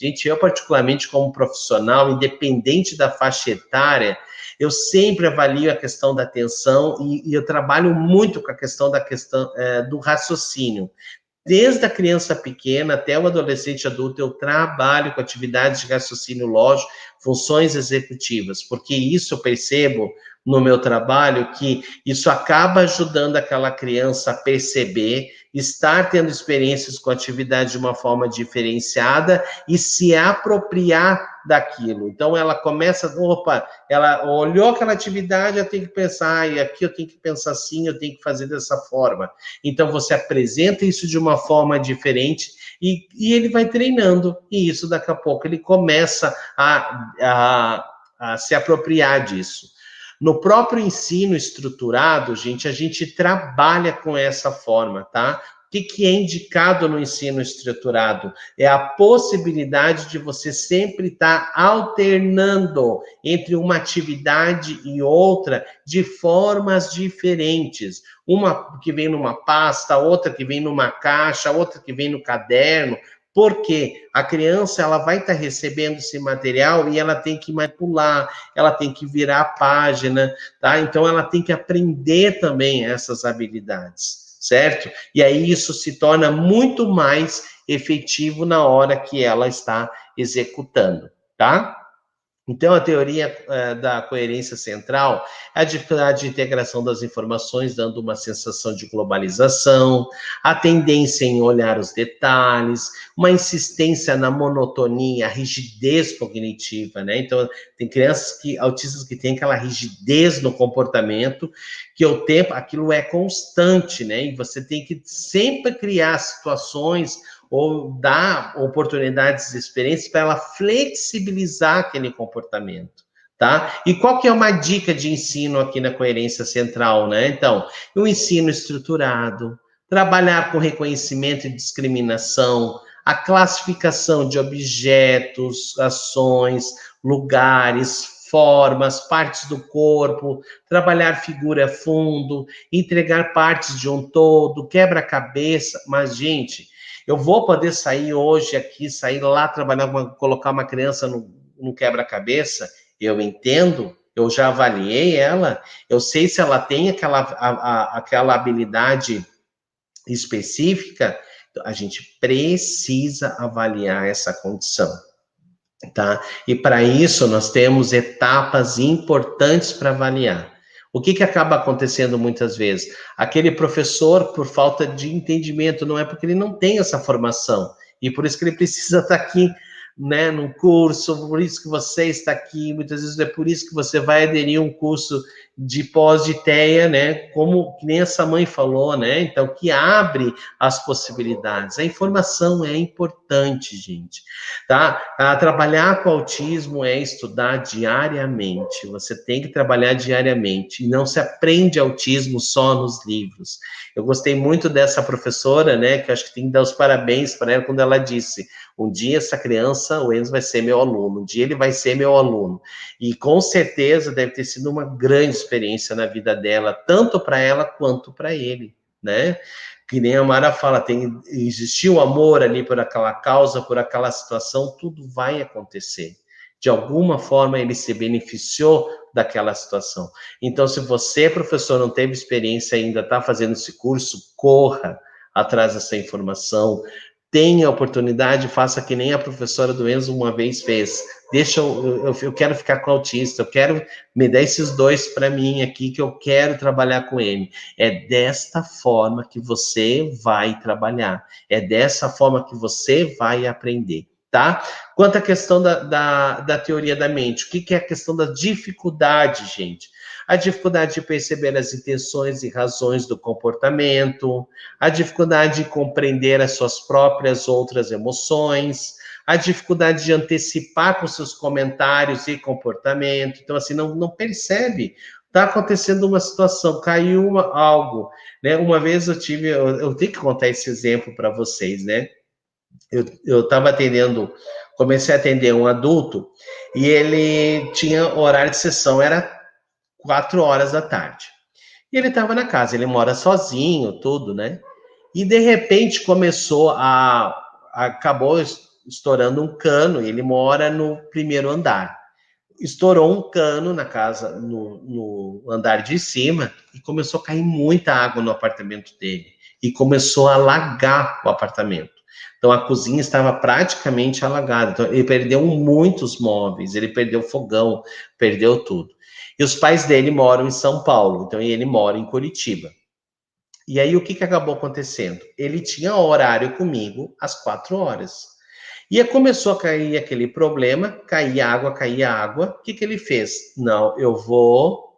Gente, eu particularmente como profissional, independente da faixa etária, eu sempre avalio a questão da atenção e eu trabalho muito com a questão do raciocínio. Desde a criança pequena até o adolescente adulto, eu trabalho com atividades de raciocínio lógico, funções executivas, porque isso eu percebo no meu trabalho, que isso acaba ajudando aquela criança a perceber, estar tendo experiências com atividade de uma forma diferenciada e se apropriar daquilo. Então, ela começa, opa, ela olhou aquela atividade, eu tenho que pensar, e aqui eu tenho que pensar assim, eu tenho que fazer dessa forma. Então, você apresenta isso de uma forma diferente e ele vai treinando, e isso daqui a pouco ele começa a se apropriar disso. No próprio ensino estruturado, gente, a gente trabalha com essa forma, tá? O que é indicado no ensino estruturado? É a possibilidade de você sempre estar alternando entre uma atividade e outra de formas diferentes. Uma que vem numa pasta, outra que vem numa caixa, outra que vem no caderno. Porque a criança ela vai estar recebendo esse material e ela tem que manipular, ela tem que virar a página, tá? Então ela tem que aprender também essas habilidades, certo? E aí isso se torna muito mais efetivo na hora que ela está executando, tá? Então, a teoria da coerência central é a dificuldade de integração das informações, dando uma sensação de globalização, a tendência em olhar os detalhes, uma insistência na monotonia, a rigidez cognitiva, né? Então, tem crianças autistas que têm aquela rigidez no comportamento, que o tempo, aquilo é constante, né? E você tem que sempre criar situações ou dar oportunidades e experiências para ela flexibilizar aquele comportamento, tá? E qual que é uma dica de ensino aqui na coerência central, né? Então, o ensino estruturado, trabalhar com reconhecimento e discriminação, a classificação de objetos, ações, lugares, formas, partes do corpo, trabalhar figura fundo, entregar partes de um todo, quebra-cabeça, mas, gente, eu vou poder sair hoje aqui, sair lá, trabalhar, colocar uma criança no quebra-cabeça? Eu entendo, eu já avaliei ela, eu sei se ela tem aquela habilidade específica, a gente precisa avaliar essa condição, tá? E para isso nós temos etapas importantes para avaliar. O que acaba acontecendo muitas vezes? Aquele professor, por falta de entendimento, não é porque ele não tem essa formação, e por isso que ele precisa estar aqui, né, num curso, por isso que você está aqui, muitas vezes é por isso que você vai aderir a um curso de pós-DTEA, né, como que nem essa mãe falou, né, então que abre as possibilidades. A informação é importante, gente, tá? Trabalhar com autismo é estudar diariamente, você tem que trabalhar diariamente, e não se aprende autismo só nos livros. Eu gostei muito dessa professora, né, que eu acho que tem que dar os parabéns para ela, quando ela disse, um dia essa criança, o Enzo vai ser meu aluno, um dia ele vai ser meu aluno, e com certeza deve ter sido uma grande experiência na vida dela, tanto para ela quanto para ele, né? Que nem a Mara fala, existiu amor ali por aquela causa, por aquela situação, tudo vai acontecer. De alguma forma ele se beneficiou daquela situação. Então, se você, professor, não teve experiência ainda, está fazendo esse curso, corra atrás dessa informação, tenha a oportunidade, faça que nem a professora do Enzo uma vez fez. Eu quero ficar com o autista, eu quero me dar esses dois para mim aqui, que eu quero trabalhar com ele. É desta forma que você vai trabalhar, é dessa forma que você vai aprender, tá? Quanto à questão da teoria da mente, o que é a questão da dificuldade, gente? A dificuldade de perceber as intenções e razões do comportamento, a dificuldade de compreender as suas próprias outras emoções, a dificuldade de antecipar com seus comentários e comportamento. Então, assim, não percebe. Está acontecendo uma situação, caiu algo, né? Uma vez eu tenho que contar esse exemplo para vocês, né? Eu estava comecei a atender um adulto, e ele tinha horário de sessão, era 4 horas da tarde. E ele estava na casa, ele mora sozinho, tudo, né? E de repente acabou estourando um cano, ele mora no primeiro andar. Estourou um cano na casa, no andar de cima, e começou a cair muita água no apartamento dele. E começou a alagar o apartamento. Então, a cozinha estava praticamente alagada. Então, ele perdeu muitos móveis, ele perdeu fogão, perdeu tudo. E os pais dele moram em São Paulo, então ele mora em Curitiba. E aí, o que acabou acontecendo? Ele tinha horário comigo às 4 horas. E aí começou a cair aquele problema, caía água, caía água. O que ele fez? Não, eu vou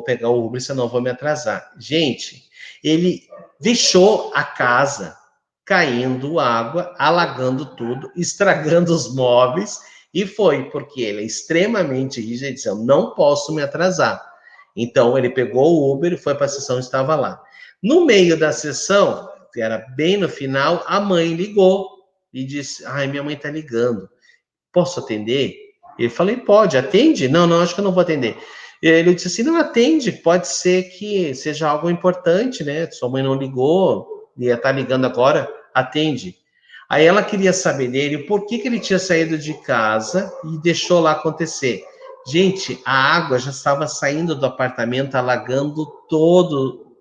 pegar o Uber, senão eu vou me atrasar. Gente, ele deixou a casa caindo água, alagando tudo, estragando os móveis, e foi porque ele é extremamente rígido e disse, eu não posso me atrasar. Então, ele pegou o Uber e foi para a sessão e estava lá. No meio da sessão, que era bem no final, a mãe ligou e disse, ai, minha mãe está ligando, posso atender? Eu falei, pode, atende? Não, não, acho que eu não vou atender. Ele disse assim, não, atende, pode ser que seja algo importante, né? Sua mãe não ligou, ia estar ligando agora, atende. Aí ela queria saber dele por que ele tinha saído de casa e deixou lá acontecer. Gente, a água já estava saindo do apartamento, alagando todo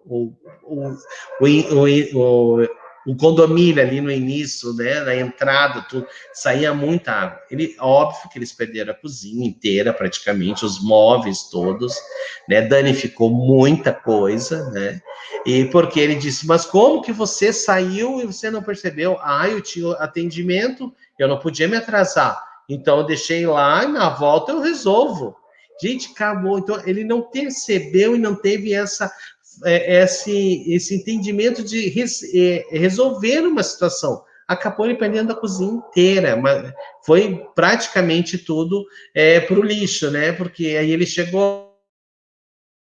o condomínio ali no início, né, na entrada, tudo, saía muita água. Óbvio que eles perderam a cozinha inteira, praticamente, os móveis todos, né, danificou muita coisa, né, e porque ele disse, mas como que você saiu e você não percebeu? Ah, eu tinha atendimento, eu não podia me atrasar, então eu deixei lá e na volta eu resolvo. Gente, acabou. Então, ele não percebeu e não teve esse entendimento de resolver uma situação. Acabou ele perdendo a cozinha inteira, mas foi praticamente tudo para o lixo, né? Porque aí ele chegou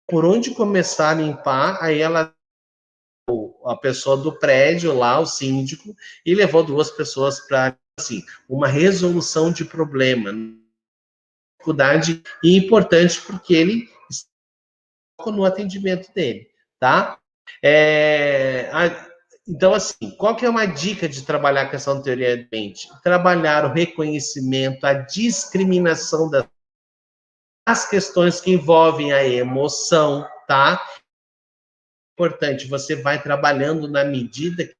por onde começar a limpar, aí a pessoa do prédio lá, o síndico, e levou 2 pessoas para assim, uma resolução de problema, dificuldade e importante porque ele no atendimento dele, tá? Então, assim, qual que é uma dica de trabalhar a questão da teoria da mente? Trabalhar o reconhecimento, a discriminação das questões que envolvem a emoção, tá? Importante, você vai trabalhando na medida que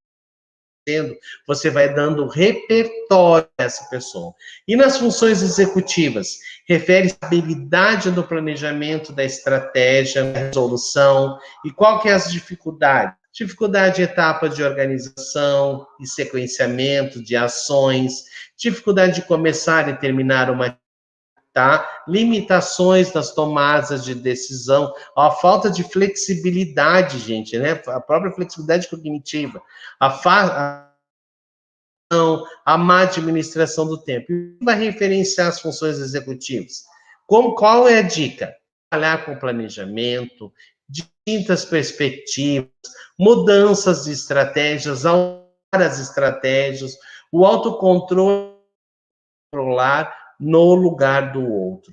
você vai dando repertório a essa pessoa. E nas funções executivas, refere-se à habilidade do planejamento, da estratégia, da resolução, e qual que é as dificuldades? Dificuldade em etapa de organização e sequenciamento de ações, dificuldade de começar e terminar uma tá? Limitações nas tomadas de decisão, a falta de flexibilidade, gente, né? A própria flexibilidade cognitiva, a má administração do tempo. E vai referenciar as funções executivas. Qual é a dica? Trabalhar com planejamento, distintas perspectivas, mudanças de estratégias, alterar as estratégias, o autocontrole no lugar do outro.